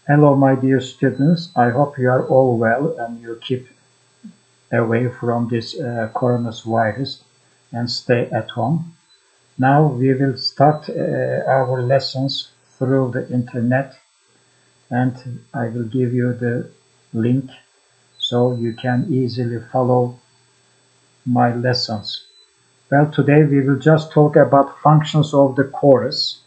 Hello, my dear students. I hope you are all well and you keep away from this coronavirus and stay at home. Now we will start our lessons through the internet, and I will give you the link so you can easily follow my lessons. Well, today we will just talk about functions of the chorus.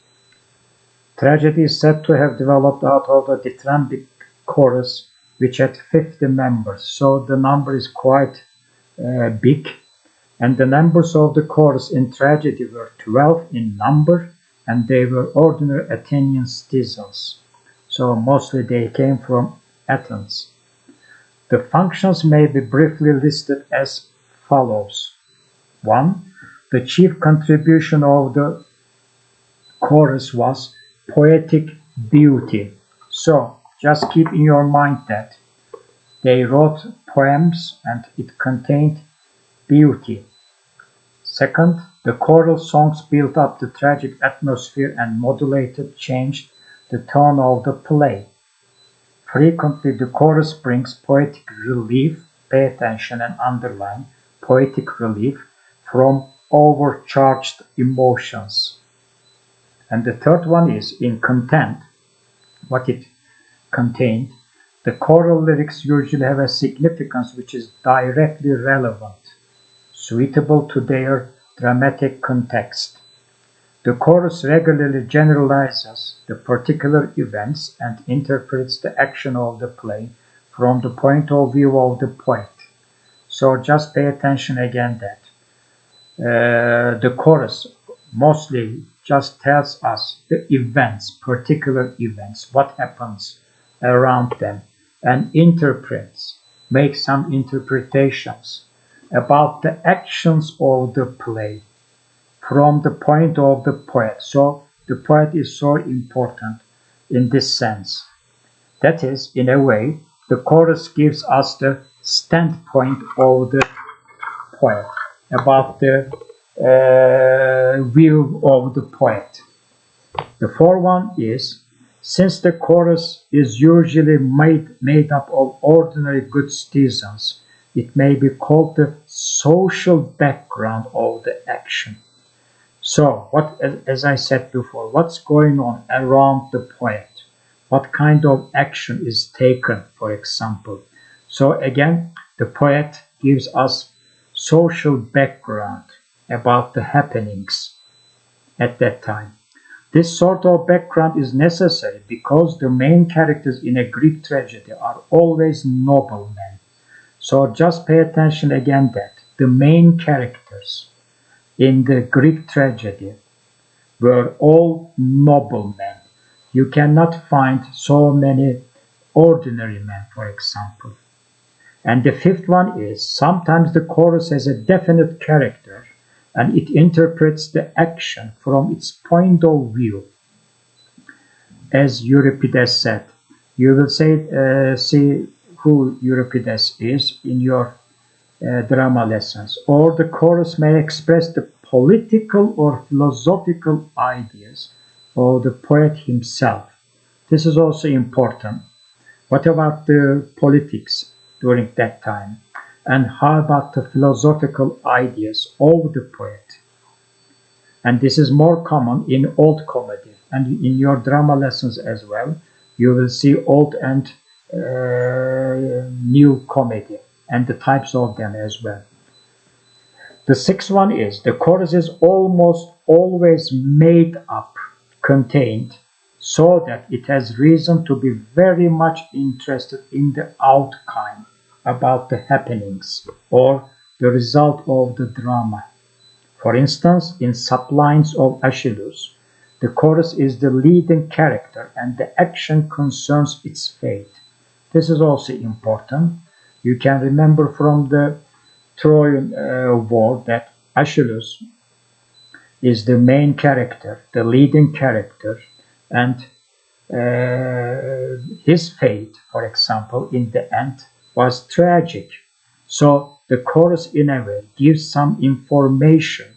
Tragedy is said to have developed out of the dithyrambic chorus, which had 50 members, so the number is quite big, and the members of the chorus in tragedy were 12 in number, and they were ordinary Athenian citizens, so mostly they came from Athens. The functions may be briefly listed as follows. 1. The chief contribution of the chorus was poetic beauty. So just keep in your mind that they wrote poems and it contained beauty. Second, the choral songs built up the tragic atmosphere and modulated, changed the tone of the play. Frequently the chorus brings poetic relief, pay attention and underline, poetic relief from overcharged emotions. And the third one is in content, what it contained. The choral lyrics usually have a significance which is directly relevant, suitable to their dramatic context. The chorus regularly generalizes the particular events and interprets the action of the play from the point of view of the poet. So just pay attention again that the chorus mostly just tells us the events, particular events, what happens around them, and interprets, makes some interpretations about the actions of the play from the point of the poet. So the poet is so important in this sense. That is, in a way, the chorus gives us the standpoint of the poet about the view of the poet. The fourth one is, since the chorus is usually made up of ordinary good citizens, it may be called the social background of the action. So, as I said before, what's going on around the poet? What kind of action is taken, for example? So again, the poet gives us social background about the happenings at that time. This sort of background is necessary because the main characters in a Greek tragedy are always noblemen. So just pay attention again that the main characters in the Greek tragedy were all noblemen. You cannot find so many ordinary men, for example. And the fifth one is, sometimes the chorus has a definite character and it interprets the action from its point of view. As Euripides said, you will see who Euripides is in your drama lessons. Or the chorus may express the political or philosophical ideas of the poet himself. This is also important. What about the politics during that time? And how about the philosophical ideas of the poet? And this is more common in old comedy, and in your drama lessons as well. You will see old and new comedy and the types of them as well. The sixth one is, the chorus is almost always made up, contained, so that it has reason to be very much interested in the outcome, about the happenings or the result of the drama. For instance, in Sublines of Aeschylus, the chorus is the leading character and the action concerns its fate. This is also important. You can remember from the Trojan War that Aeschylus is the main character, the leading character, and his fate, for example, in the end was tragic. So the chorus in a way gives some information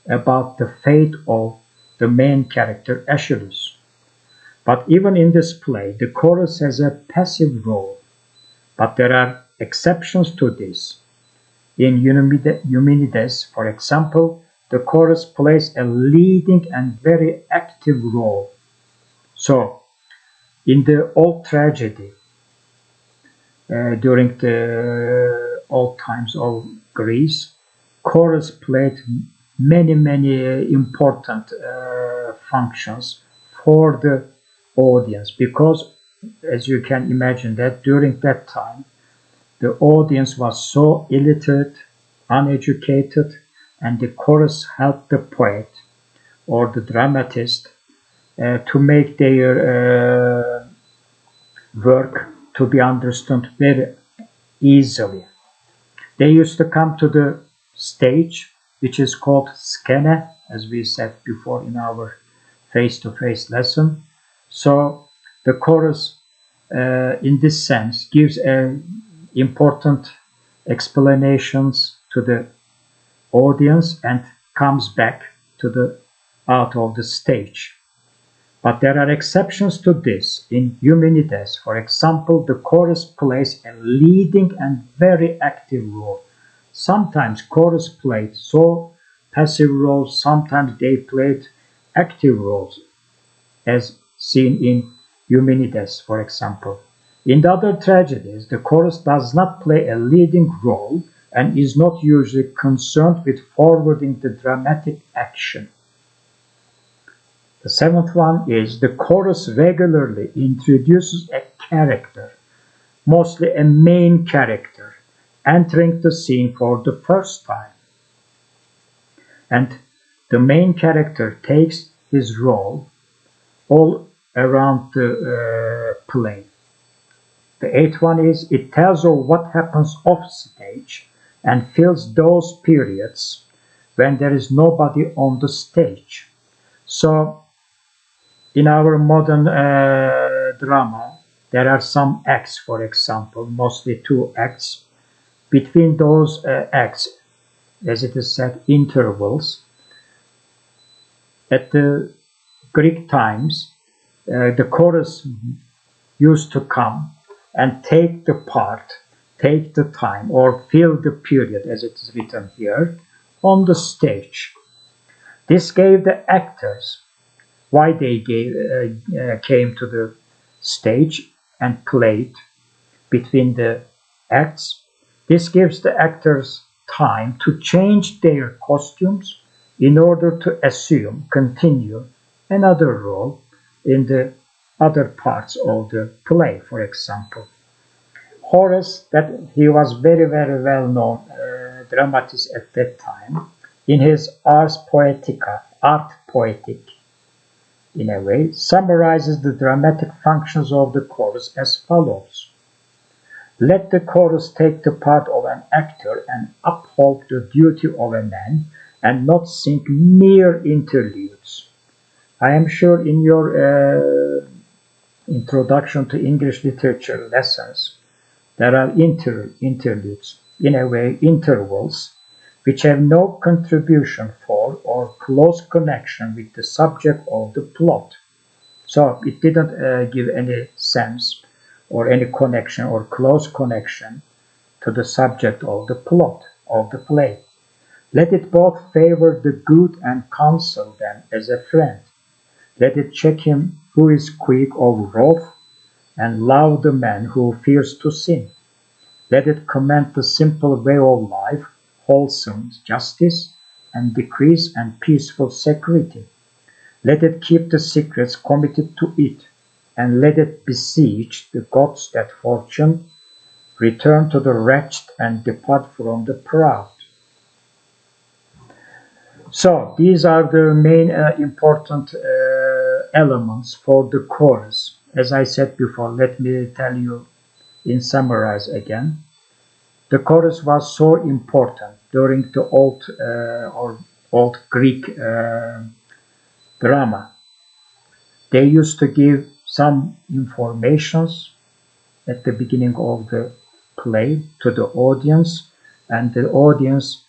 about the fate of the main character Aeschylus. But even in this play, the chorus has a passive role. But there are exceptions to this. In Eumenides, for example, the chorus plays a leading and very active role. So, in the old tragedy, during the old times of Greece, chorus played many important functions for the audience, because as you can imagine that during that time the audience was so illiterate, uneducated, and the chorus helped the poet or the dramatist to make their work to be understood very easily. They used to come to the stage, which is called skene, as we said before in our face-to-face lesson. So the chorus, in this sense, gives important explanations to the audience and comes back to the out of the stage. But there are exceptions to this. In Eumenides, for example, the chorus plays a leading and very active role. Sometimes chorus played so passive roles, sometimes they played active roles, as seen in Eumenides, for example. In the other tragedies, the chorus does not play a leading role and is not usually concerned with forwarding the dramatic action. The seventh one is the chorus regularly introduces a character, mostly a main character, entering the scene for the first time. And the main character takes his role all around the play. The eighth one is it tells of what happens off stage and fills those periods when there is nobody on the stage. So in our modern drama, there are some acts, for example, mostly 2 acts. Between those acts, as it is said, intervals. At the Greek times, the chorus used to come and take the part, take the time, or fill the period, as it is written here, on the stage. This gave the actors why they came to the stage and played between the acts. This gives the actors time to change their costumes in order to continue another role in the other parts of the play, for example. Horace, that he was very well known dramatist at that time, in his Ars Poetica, Art Poetic, in a way, summarizes the dramatic functions of the chorus as follows. Let the chorus take the part of an actor and uphold the duty of a man and not sing mere interludes. I am sure in your introduction to English literature lessons, there are interludes, in a way intervals, which have no contribution for or close connection with the subject of the plot. So it didn't give any sense or any connection or close connection to the subject of the plot of the play. Let it both favor the good and counsel them as a friend. Let it check him who is quick of wrath and love the man who fears to sin. Let it commend the simple way of life, wholesome justice, and decrease and peaceful security. Let it keep the secrets committed to it, and let it beseech the gods that fortune return to the wretched and depart from the proud. So these are the main important elements for the chorus. As I said before, let me tell you in summarize again. The chorus was so important during the old Greek drama. They used to give some informations at the beginning of the play to the audience, and the audience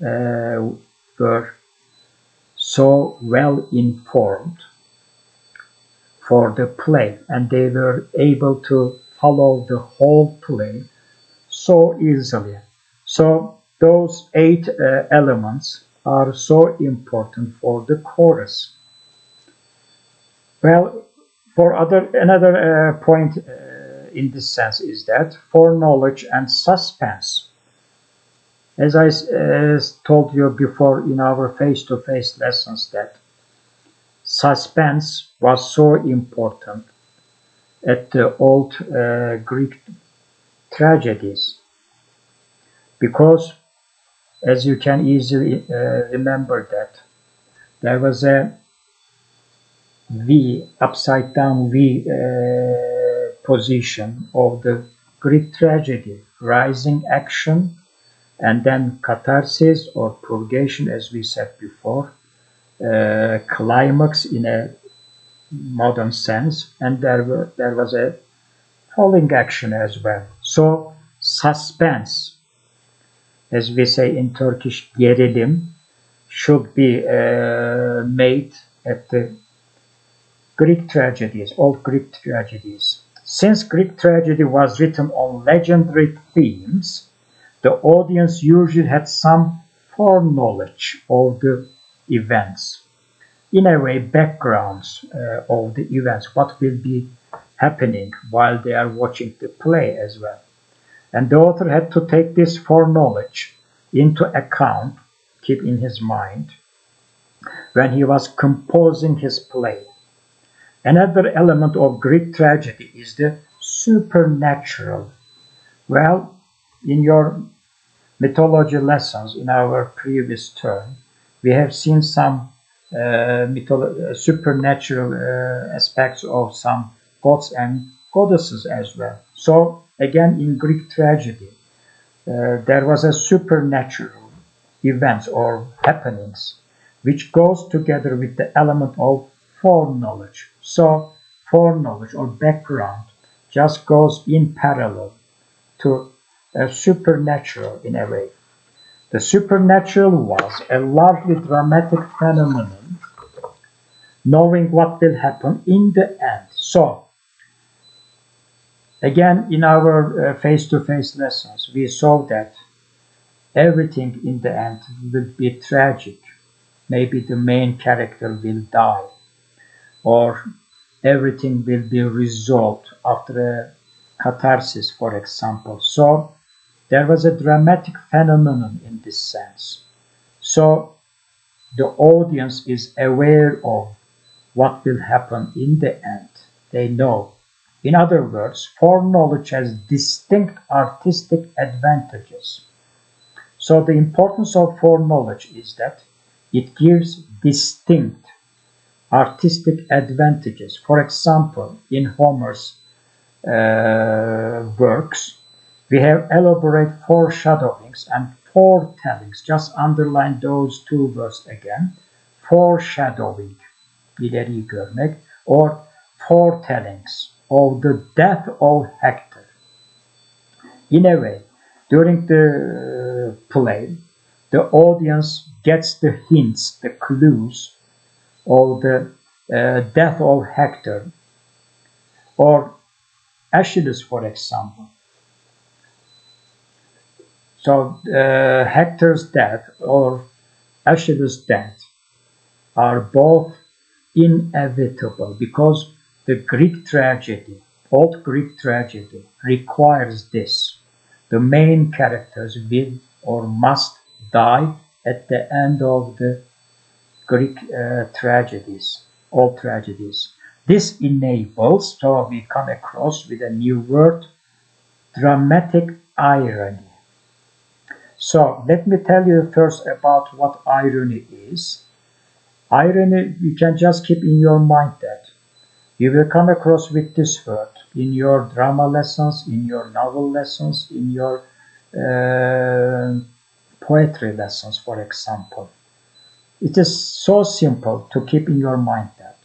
were so well informed for the play, and they were able to follow the whole play so easily. So those 8 elements are so important for the chorus. Well, for another point in this sense is that foreknowledge and suspense. As I told you before in our face-to-face lessons, that suspense was so important at the old Greek tragedies, because as you can easily remember that there was a V, upside down V position of the Greek tragedy, rising action and then catharsis or purgation, as we said before, climax in a modern sense, and there was a falling action as well. So suspense, as we say in Turkish, gerilim, should be made at the Greek tragedies, old Greek tragedies. Since Greek tragedy was written on legendary themes, the audience usually had some foreknowledge of the events. In a way, backgrounds of the events, what will be happening while they are watching the play as well. And the author had to take this foreknowledge into account, keep in his mind, when he was composing his play. Another element of Greek tragedy is the supernatural. Well, in your mythology lessons in our previous term, we have seen some supernatural aspects of some gods and goddesses as well. So again, in Greek tragedy, there was a supernatural events or happenings which goes together with the element of foreknowledge. So foreknowledge or background just goes in parallel to a supernatural in a way. The supernatural was a largely dramatic phenomenon, knowing what will happen in the end. So again, in our face-to-face lessons, we saw that everything in the end will be tragic. Maybe the main character will die, or everything will be resolved after a catharsis, for example. So there was a dramatic phenomenon in this sense. So the audience is aware of what will happen in the end. They know. In other words, foreknowledge has distinct artistic advantages. So the importance of foreknowledge is that it gives distinct artistic advantages. For example, in Homer's works, we have elaborate foreshadowings and foretellings. Just underline those 2 words again. Foreshadowing, ileri görmek, or foretellings of the death of Hector. In a way, during the play, the audience gets the hints, the clues of the death of Hector, or Achilles, for example. So Hector's death or Achilles' death are both inevitable, because the Greek tragedy, old Greek tragedy, requires this. The main characters will or must die at the end of the Greek tragedies, old tragedies. This enables, so we come across with a new word, dramatic irony. So let me tell you first about what irony is. Irony, you can just keep in your mind that you will come across with this word in your drama lessons, in your novel lessons, in your poetry lessons, for example. It is so simple to keep in your mind that